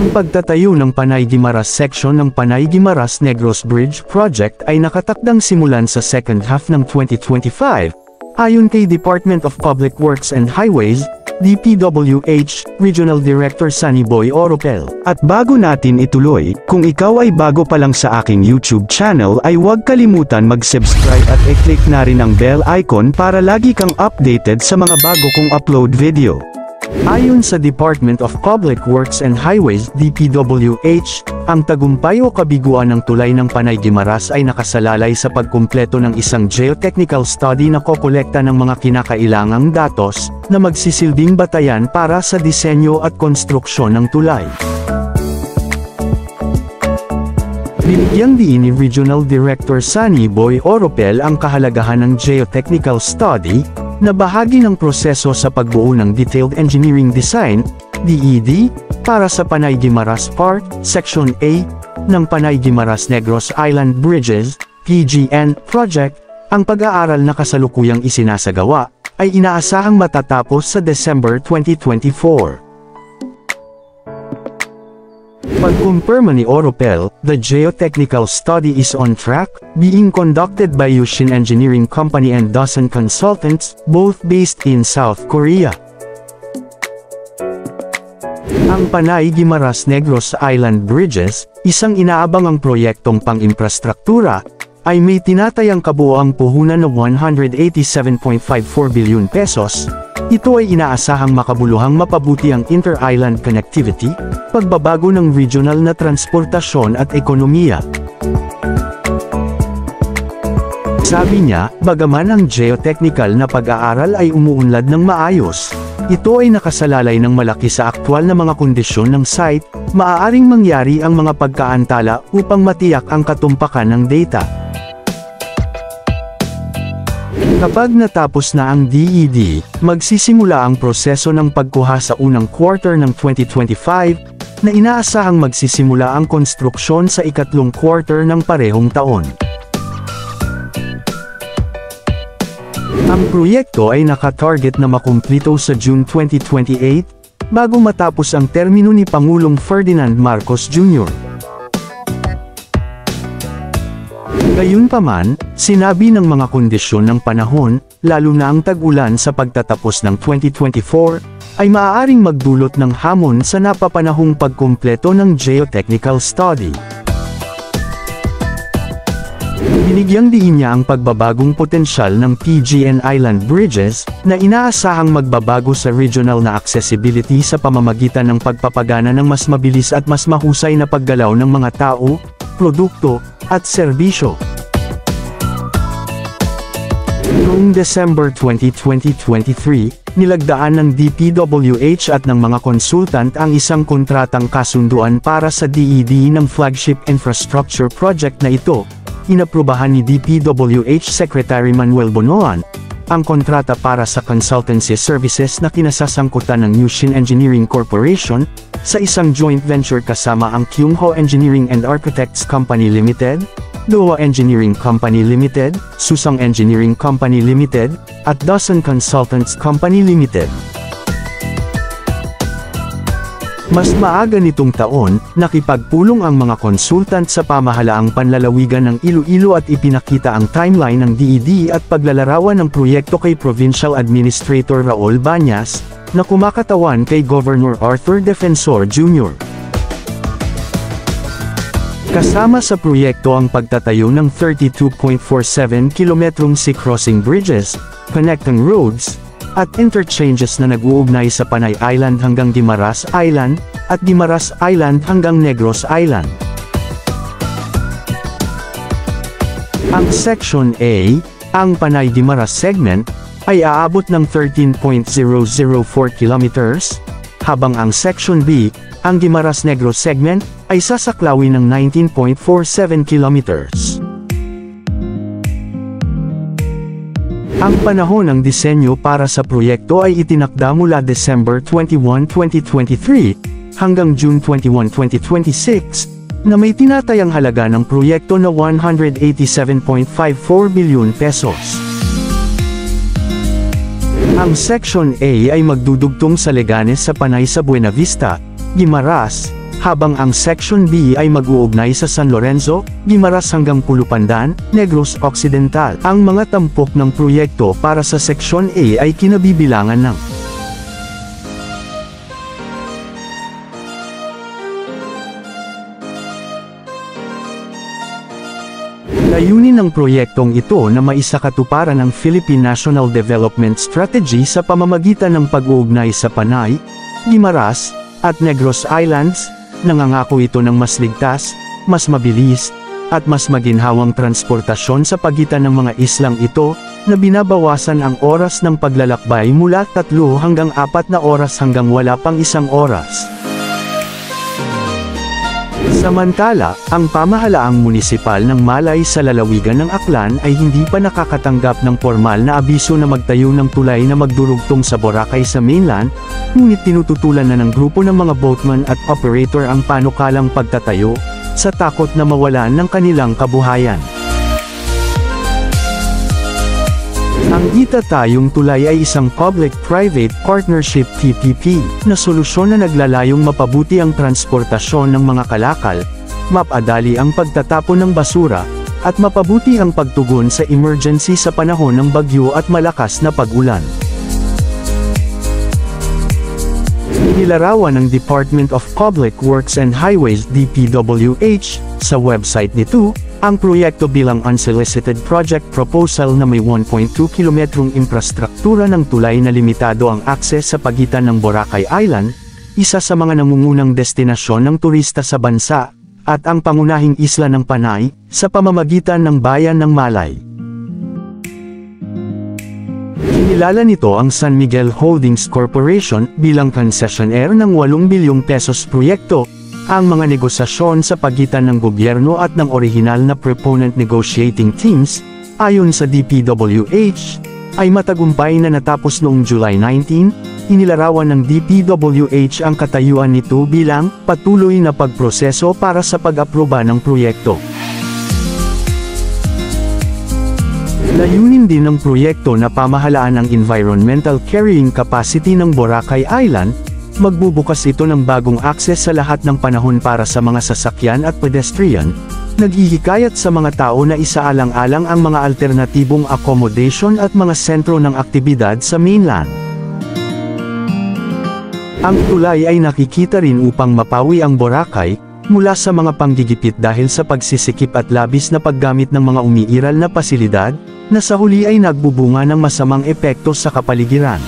Ang pagtatayo ng Panay-Guimaras section ng Panay-Guimaras Negros Bridge Project ay nakatakdang simulan sa second half ng 2025, ayon kay Department of Public Works and Highways, DPWH, Regional Director Sunny Boy Oropel. At bago natin ituloy, kung ikaw ay bago pa lang sa aking YouTube channel ay huwag kalimutan mag-subscribe at i-click na rin ang bell icon para lagi kang updated sa mga bago kong upload video. Ayon sa Department of Public Works and Highways DPWH, ang tagumpay o kabiguan ng tulay ng Panay-Guimaras ay nakasalalay sa pagkumpleto ng isang geotechnical study na kokolekta ng mga kinakailangang datos na magsisilbing batayan para sa disenyo at konstruksyon ng tulay. Binigyang diin ni Regional Director Sunny Boy Oropel ang kahalagahan ng geotechnical study na bahagi ng proseso sa pagbuo ng Detailed Engineering Design, DED, para sa Panay-Guimaras Part, Section A, ng Panay-Guimaras Negros Island Bridges, PGN, Project. Ang pag-aaral na kasalukuyang isinasagawa, ay inaasahang matatapos sa December 2024. Pagkumpirma ni Oropel, the geotechnical study is on track, being conducted by Yushin Engineering Company and Dawson Consultants, both based in South Korea. Ang Panay-Guimaras Negros Island Bridges, isang inaabangang proyektong pang-imprastruktura, ay may tinatayang kabuoang puhunan na 187.54 billion pesos. Ito ay inaasahang makabuluhang mapabuti ang inter-island connectivity, pagbabago ng regional na transportasyon at ekonomiya. Sabi niya, bagaman ang geotechnical na pag-aaral ay umuunlad ng maayos, ito ay nakasalalay ng malaki sa aktwal na mga kondisyon ng site, maaaring mangyari ang mga pagkaantala upang matiyak ang katumpakan ng data. Kapag natapos na ang DED, magsisimula ang proseso ng pagkuha sa unang quarter ng 2025, na inaasahang magsisimula ang konstruksyon sa ikatlong quarter ng parehong taon. Ang proyekto ay nakatarget na makumplito sa June 2028, bago matapos ang termino ni Pangulong Ferdinand Marcos Jr. Gayunpaman, sinabi ng mga kondisyon ng panahon, lalo na ang tag-ulan sa pagtatapos ng 2024, ay maaaring magdulot ng hamon sa napapanahong pagkumpleto ng geotechnical study. Binigyang diin niya ang pagbabagong potensyal ng PGN Island Bridges, na inaasahang magbabago sa regional na accessibility sa pamamagitan ng pagpapagana ng mas mabilis at mas mahusay na paggalaw ng mga tao, produkto, at serbisyo. Noong December 2023, nilagdaan ng DPWH at ng mga konsultant ang isang kontratang kasunduan para sa DED ng flagship infrastructure project na ito. Inaprubahan ni DPWH Secretary Manuel Bonoan ang kontrata para sa consultancy services na kinasasangkutan ng Yushin Engineering Corporation sa isang joint venture kasama ang Kyungho Engineering and Architects Company Limited, Dowa Engineering Company Limited, Susang Engineering Company Limited, at Dawson Consultants Company Limited. Mas maaga nitong taon, nakipagpulong ang mga konsultant sa pamahalaang panlalawigan ng Iloilo at ipinakita ang timeline ng DED at paglalarawan ng proyekto kay Provincial Administrator Raul Bañas, na kumakatawan kay Governor Arthur Defensor Jr. Kasama sa proyekto ang pagtatayo ng 32.47 kilometrong sea crossing bridges, connecting roads, at interchanges na nag-uugnay sa Panay Island hanggang Guimaras Island, at Guimaras Island hanggang Negros Island. Ang Section A, ang Panay-Guimaras segment, ay aabot ng 13.004 kilometers, habang ang Section B, ang Guimaras Negros segment, ay sasaklawin ng 19.47 kilometers. Ang panahon ng disenyo para sa proyekto ay itinakda mula December 21, 2023, hanggang June 21, 2026, na may tinatayang halaga ng proyekto na 187.54 bilyon pesos. Ang Section A ay magdudugtong sa Leganes sa Panay sa Buena Vista, Guimaras, habang ang Section B ay mag-uugnay sa San Lorenzo, Guimaras hanggang Pulupandan, Negros Occidental. Ang mga tampok ng proyekto para sa Section A ay kinabibilangan ng layunin ng proyektong ito na maisakatuparan ang Philippine National Development Strategy sa pamamagitan ng pag-uugnay sa Panay, Guimaras, at Negros Islands. Nangangako ito ng mas ligtas, mas mabilis, at mas maginhawang transportasyon sa pagitan ng mga islang ito, na binabawasan ang oras ng paglalakbay mula 3 hanggang 4 na oras hanggang wala pang 1 oras. Samantala, ang pamahalaang munisipal ng Malay sa lalawigan ng Aklan ay hindi pa nakakatanggap ng formal na abiso na magtayo ng tulay na magdurugtong sa Boracay sa mainland, ngunit tinututulan na ng grupo ng mga boatman at operator ang panukalang pagtatayo, sa takot na mawalan ng kanilang kabuhayan. Ang itatayong tulay ay isang Public-Private Partnership (PPP) na solusyon na naglalayong mapabuti ang transportasyon ng mga kalakal, mapadali ang pagtatapon ng basura, at mapabuti ang pagtugon sa emergency sa panahon ng bagyo at malakas na pag-ulan. Inilarawan ng Department of Public Works and Highways (DPWH) sa website nito, ang proyekto bilang unsolicited project proposal na may 1.2 kilometrong infrastruktura ng tulay na limitado ang akses sa pagitan ng Boracay Island, isa sa mga nangungunang destinasyon ng turista sa bansa, at ang pangunahing isla ng Panay, sa pamamagitan ng bayan ng Malay. Kinilala nito ang San Miguel Holdings Corporation bilang concessionaire ng 8 bilyong pesos proyekto. Ang mga negosasyon sa pagitan ng gobyerno at ng orihinal na proponent negotiating teams, ayon sa DPWH, ay matagumpay na natapos noong July 19, inilarawan ng DPWH ang katayuan nito bilang patuloy na pagproseso para sa pag-aproba ng proyekto. Layunin din ng proyekto na pamahalaan ang environmental carrying capacity ng Boracay Island. Magbubukas ito ng bagong akses sa lahat ng panahon para sa mga sasakyan at pedestrian, naghihikayat sa mga tao na isaalang-alang ang mga alternatibong accommodation at mga sentro ng aktibidad sa mainland. Ang tulay ay nakikita rin upang mapawi ang Boracay, mula sa mga panggigipit dahil sa pagsisikip at labis na paggamit ng mga umiiral na pasilidad, na sa huli ay nagbubunga ng masamang epekto sa kapaligiran.